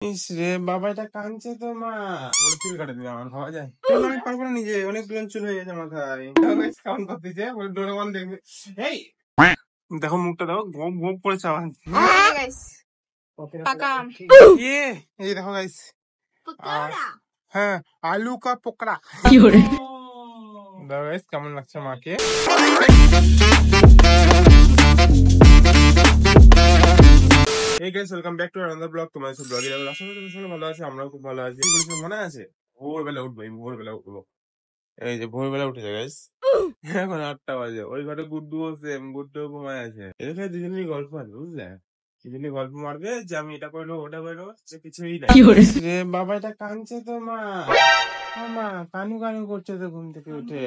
ইস রে বাবা, এটা কাঁদছে তো মা। বলে চুল কাটে দিবে, আমার ভাবা যায়? আমি পারবো না নিজে, অনেক চুল হয়ে গেছে মাথায়। কেমন করতেছে বলে ডোরেমন দেখবে। এই দেখো মুখটা, দেখো গোপ গোপ করেছে আমার। ইয়ে এই দেখো গাইস, হ্যাঁ আলু কা পকড়া। দেখো গাইস কেমন লাগছে মাকে। এই guys welcome back to another blog. তোমাদের সব ব্লগে আশা করি তুমি সবাই ভালো আছো, আমরাও খুব ভালো আছি। মনে আছে ভোরবেলা উঠবো, ভোরবেলা উঠবো। এই যে ভোরবেলা উঠেছে গাইস, এখন 8টা বাজে। ওই ঘরে গুড্ডু বসে, গুড্ডু ঘুমায় আছে। এখানে দুজনেরই গল্প আছে বুঝলে, দুজনে গল্প মারবে যে আমি এটা করলো ওটা করলো, সে কিছুই নাই রে বাবা। এটা কাঁদছে তো মা, মা কানু কানু করছে তো ঘুম থেকে উঠে।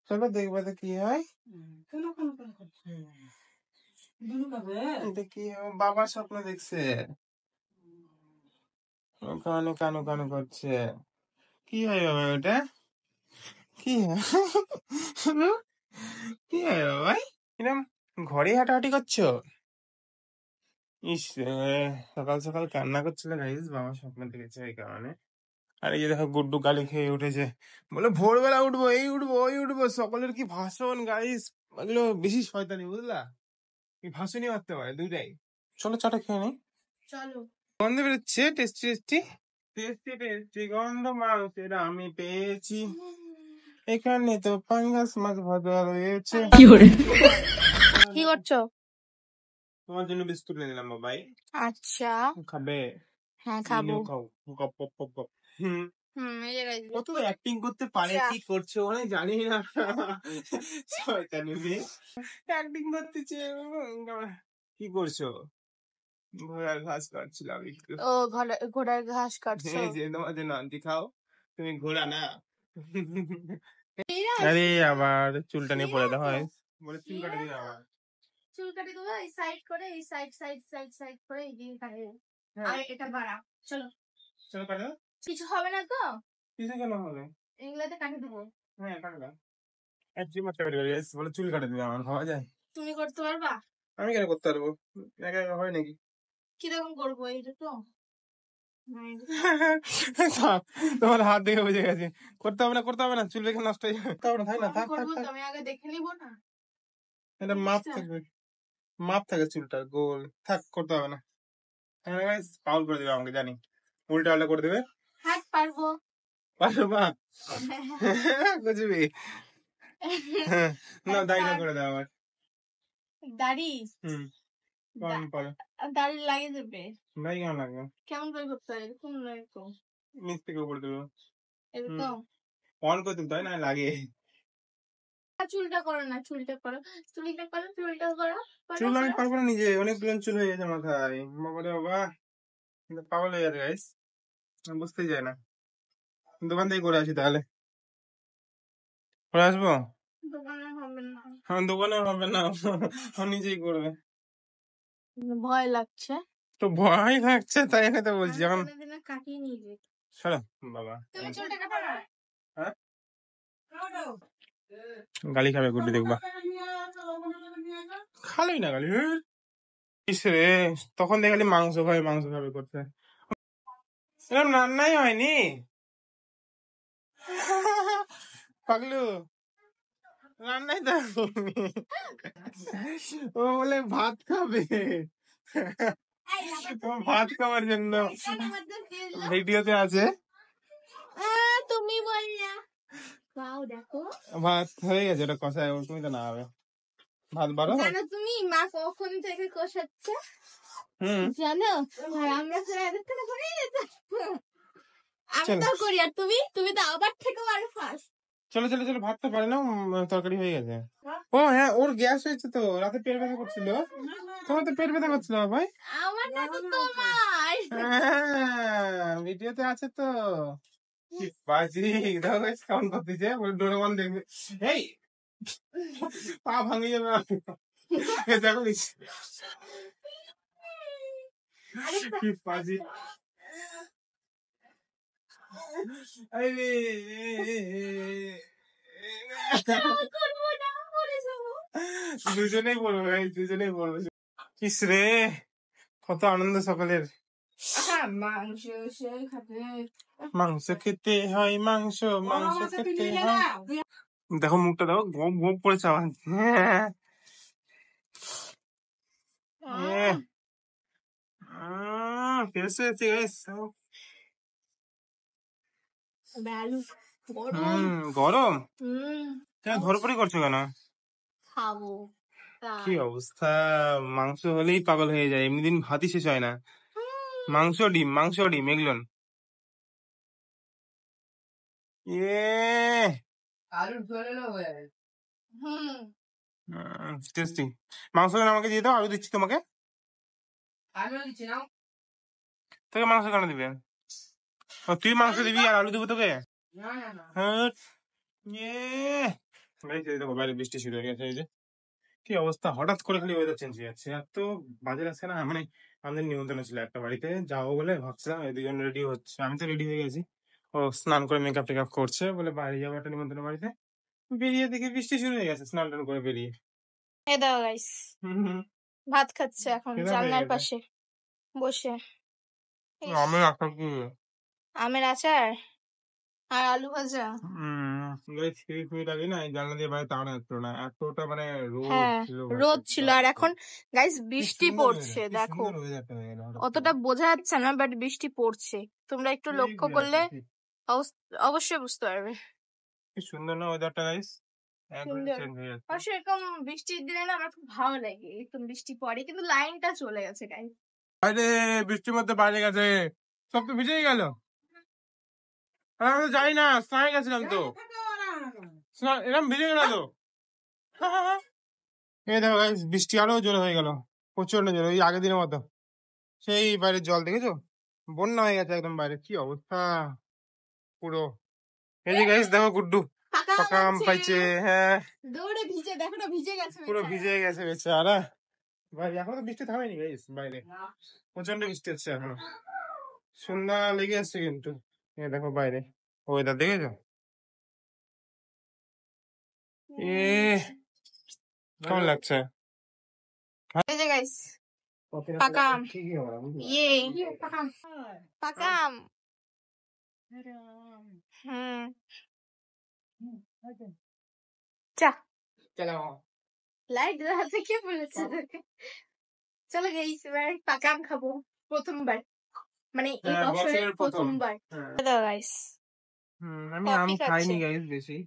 চলো দেখবে তো কি হয়। এটা কি বাবার স্বপ্ন দেখছে, কানু কানু কানু করছে। কি হয় বাবা ওটা, কি হয়? কি হয় বাবা, এরকম ঘরে হাঁটাহাঁটি করছো? ইস সকাল সকাল কান্না করছিল গাইস, বাবা স্বপ্ন দেখেছে এই কারণে। আর এই যে দেখো গুড্ডু গালি খেয়ে উঠেছে, বলে ভোরবেলা উঠবো, এই উঠবো ওই উঠবো। সকলের কি ভাষণ গাইস, এগুলো বেশি শয়তানি বুঝলা, এই ভাষণই মারতে পারে দুইটাই। চলো চাটা খেয়ে নি। চলো। গন্ধ বেরোচ্ছে, টেস্টি টেস্টি টেস্টি টেস্টি গন্ধ মাংসের আমি পেয়েছি। এখানে তো পাঙ্গাস মাছ ভাজা রয়েছে। কি করছো? তোমার জন্য বিস্কুট নিয়ে দিলাম বাবাই। আচ্ছা খাবে? হ্যাঁ খাবো। খাও, গপ গপ গপ গপ। হুম, কত অ্যাক্টিং করতে পারে, কি করছে ওরা জানি না। শয়তানি মেয়ে অ্যাক্টিং করতেছে। কি করছো? ঘোড়ার ঘাস কাটছিলাম একটু। ও ঘোড়ার ঘাস কাটছো? এই যে তোমার জন্য আনটি, খাও। তুমি ঘোড়া না। আরে আবার চুলটা নিয়ে পড়ে দেওয়া হয়, বলে চুল কাটে দিবে আবার। চুল কাটে দেবো এই সাইড করে, এই সাইড সাইড সাইড সাইড করে এই দিকে কাটে। আর এটা বাড়া। চলো চলো কাটো। কিছু হবে না তো? কিছু কেন হবে? এগুলাতে কাটে দেবো। হ্যাঁ কাটবা। একদম মাত্রা বের করে বলে চুল কাটে দিবে, আমার ভাবা যায়? তুমি করতে পারবা? আমি কেন করতে পারবো, একা একা হয় নাকি? কিরকম করবো এইটা তো? তোমার হাত দেখে বুঝে গেছি, করতে হবে না করতে হবে না, চুল বেঁকে নষ্ট হয়ে যাবে। থাক না, থাক থাক থাক। আমি আগে দেখে নিবো না। এটা মাপ থাকবে, মাপ থাকে চুলটা গোল, থাক করতে হবে না। পাউল করে দিবে আমাকে জানি, উল্টা পাল্টা করে দেবে। হ্যাঁ পারবো। পারবা? বুঝবি না, দাড়িটা করে দাও আমার। দাড়ি? পারো। দাড়ি লাগিয়ে দেবে? দাড়ি কেমন লাগবে? কেমন করে করতে হয়? এরকম না এরকম? নিচ থেকে উপরে দেবো, এরকম অন করে দিতে হয় না, লাগে। চুলটা করো না, চুলটা করো, চুলটা করো, চুলটা করো। চুল আমি পারবো না নিজে, অনেক চুল হয়ে গেছে মাথায়। বাবা রে বাবা, পাগল হয়ে যাবে গাইস, বুঝতেই যায় না। দোকান থেকে করে আসি তাহলে, করে আসবো। দোকানে হবে না, দোকানে হবে না, নিজেই করবে। ভয় লাগছে তো ভয় লাগছে তাই তো বলছি, এখন কাটিয়ে নিয়ে যাই। সরো বাবা। তুমি চুলটা কাটো না। হ্যাঁ গালি খাবে গুড্ডি, দেখবা খালোই না গালি। রে তখন দেখালি মাংস খাবে মাংস খাবে করতে, এরকম রান্নাই হয়নি। পাগলু রান্নাই তো ও বলে ভাত খাবে, ভাত খাওয়ার জন্য ভিডিওতে আছে। তুমি বললা দেখো ভাত হয়ে গেছে, ওটা কষায়, তুমি তো না হবে ভাত বারো। জানো তুমি মা কখন থেকে কষাচ্ছে? জানো? আর আমরা এতক্ষণে করে আমি তো করি, আর তুমি তুমি তো আবার থেকে আরো ফাস্ট। চলো চলো চলো, ভাত তো পারে না, তরকারি হয়ে গেছে। ও হ্যাঁ, ওর গ্যাস হয়েছে তো, রাতে পেট ব্যথা করছিল। তোমার তো পেট ব্যথা করছিল ভাই। আমার না তো তোমার। ভিডিওতে আছে তো। বাজি দেখো গাইস কেমন করতেছে, বলে ডোরেমন দেখবে। এই পা ভাঙে যাবে, দেখো কি বাজি। দুজনেই বলবো, দুজনেই বলবো। কিস রে কত আনন্দ সকলের। মাংস সে খাবে, মাংস খেতে হয়, মাংস মাংস খেতে হয়। দেখো মুখটা দেখো, ঘুম ঘুম পড়েছে আমার। গরম কেন ধরপড়ি করছো কেন? খাবো কি অবস্থা, মাংস হলেই পাগল হয়ে যায়, এমনি দিন ভাতই শেষ হয় না। মাংস ডিম এগুলো টেস্টি। মাংস আমাকে দিয়ে দাও, আলু দিচ্ছি তোমাকে। তোকে মাংস কেন দিবে? তুই মাংস দিবি আর আলু দিব তোকে? দেখো বাইরে বৃষ্টি শুরু হয়ে গেছে। এই যে কি অবস্থা, হঠাৎ করে খালি ওয়েদার চেঞ্জ হয়ে যাচ্ছে। এত বাজে লাগছে না। মানে আমাদের নিমন্ত্রণ ছিল একটা বাড়িতে, যাবো বলে ভাবছিলাম, এই দুজন রেডি হচ্ছে, আমি তো রেডি হয়ে গেছি। ও স্নান করে মেকআপ টেকআপ করছে বলে বাইরে যাবো একটা নিমন্ত্রণ বাড়িতে। বেরিয়ে দেখি বৃষ্টি শুরু হয়ে গেছে, স্নান টান করে বেরিয়ে। এই দাও গাইস, ভাত খাচ্ছে এখন জানলার পাশে বসে। আমের আচার কি? আমের আচার আর আলু ভাজা। জানলা দিয়ে বাইরে তাড়া যাচ্ছিল না, এতটা মানে রোদ ছিল। আর এখন গাইস বৃষ্টি পড়ছে, দেখো অতটা বোঝা যাচ্ছে না, বাট বৃষ্টি পড়ছে। তোমরা একটু লক্ষ্য করলে অবশ্যই বুঝতে পারবে। কি সুন্দর না ওয়েদারটা গাইস, এরকম বৃষ্টির দিনে না আমার খুব ভালো লাগে, একদম বৃষ্টি পড়ে, কিন্তু লাইনটা চলে গেছে গাইস। আরে বৃষ্টির মধ্যে বাইরে গেছে, সব তো ভিজেই গেল। আমি তো যাই না, স্নানে গেছিলাম তো, এরকম ভিজে গেল তো। এই দেখো গাইস, বৃষ্টি আরো জোরে হয়ে গেল, প্রচন্ড জোরে, ওই আগের দিনের মতো। সেই বাইরের জল দেখেছো, বন্যা হয়ে গেছে একদম বাইরে, কি অবস্থা পুরো। এই যে গাইস দেখো গুড্ডু পাকা আম পাইছে। হ্যাঁ দৌড়ে ভিজে, দেখো না ভিজে গেছে, পুরো ভিজে গেছে বেচারা। বাইরে এখনো তো বৃষ্টি থামেনি গাইস, বাইরে প্রচন্ড বৃষ্টি হচ্ছে এখনো, সন্ধ্যা লেগে আসছে কিন্তু। এই দেখো বাইরে ওয়েদার দেখেছো, কেমন লাগছে? এই যে গাইস পাকা আম, পাকা আম। লাইট হাতে কে বলেছে? চলো গাইস এবার পাকা আম খাবো, প্রথমবার, মানে এই বছরের প্রথমবার। গাইস আমি আম খাইনি গাইস বেশি,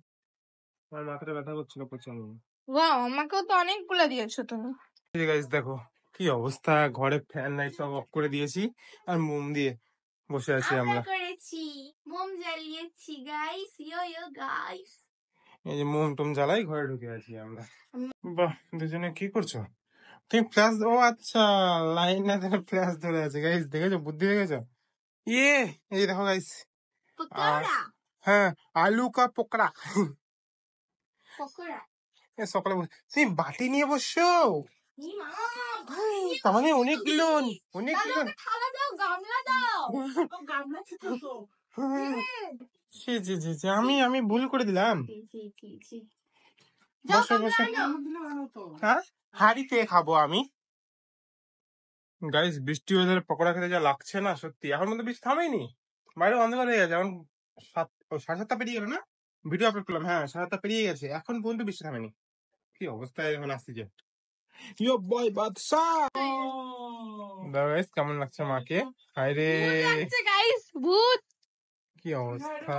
আমার মাথাটা ব্যথা করছিল প্রচন্ড। ওয়াও, আমাকেও তো অনেকগুলা দিয়েছো তুমি। এই যে গাইস দেখো কি অবস্থা, ঘরে ফ্যান লাইট সব অফ করে দিয়েছি, আর মোম দিয়ে বসে আছি আমরা। করেছি মোম জ্বালিয়েছি গাইস, ইয়ো ইয়ো গাইস। এই যে মোম টোম জ্বালাই ঘরে ঢুকে আছি আমরা। বাহ, দুজনে কি করছো তুমি? ফ্ল্যাশ, ও আচ্ছা লাইন না ধরে ফ্ল্যাশ ধরে আছে গাইস, দেখেছো বুদ্ধি দেখেছো? এই দেখো গাইস, হ্যাঁ আলু কা পকোড়া। সকালে তুমি বাটি নিয়ে বসছো, তার মানে অনেকগুলো। আমি ভুল করে দিলাম। বসো বসো, হ্যাঁ হাড়িতে খাবো আমি। গাইস বৃষ্টি ওয়েদারে পকোড়া খেতে যা লাগছে না সত্যি, এখন মধ্যে বৃষ্টি থামেনি, বাইরে অন্ধকার হয়ে গেছে। এখন 7:30 পেরিয়ে গেল না, ভিডিও আপলোড করলাম, হ্যাঁ 7:30 পেরিয়ে গেছে, এখন পর্যন্ত বৃষ্টি থামেনি। কি অবস্থায় এখন আসছে যে ইয়ো বয় বাদশা। গাইস কেমন লাগছে মাকে? হায়রে গাইস ভূত, কি অবস্থা।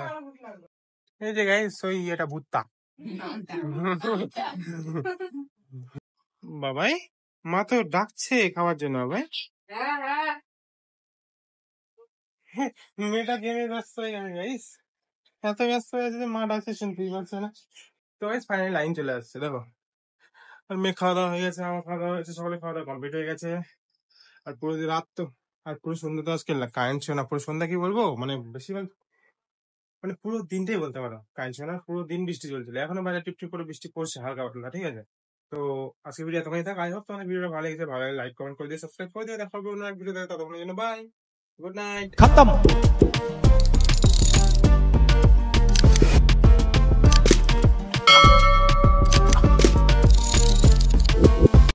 এই যে গাইস ওই এটা ভূতটা বাবাই, মা তো ডাকছে খাওয়ার জন্য। বাবাই মেয়েটা গেমে ব্যস্ত হয়ে গেছে গাইস, এত ব্যস্ত হয়ে গেছে মা ডাকছে শুনতেই পারছে না। তো গাইস ফাইনালি লাইন চলে আসছে দেখো, আর মেয়ে খাওয়া দাওয়া হয়ে গেছে, আমার খাওয়া দাওয়া হয়েছে, সকলে খাওয়া দাওয়া কমপ্লিট হয়ে গেছে। আর পুরো রাত তো, আর পুরো সন্ধ্যা তো আজকে কারেন্ট ছিল না, পুরো সন্ধ্যা কি বলবো, মানে বেশিরভাগ মানে পুরো দিনটাই বলতে পারো কারেন্ট ছিল না, পুরো দিন বৃষ্টি চলছিল। এখনো বাইরে টিপ টিপ করে বৃষ্টি পড়ছে হালকা পাতলা, ঠিক আছে। তো আজকে ভিডিও এতখানি থাক, আই হোপ তোমাদের ভিডিওটা ভালো লেগেছে, ভালো লাইক কমেন্ট করে দিয়ে সাবস্ক্রাইব করে দিয়ে, দেখা হবে অন্য এক ভিডিও, ততক্ষণের জন্য বাই, গুড নাইট, খতম।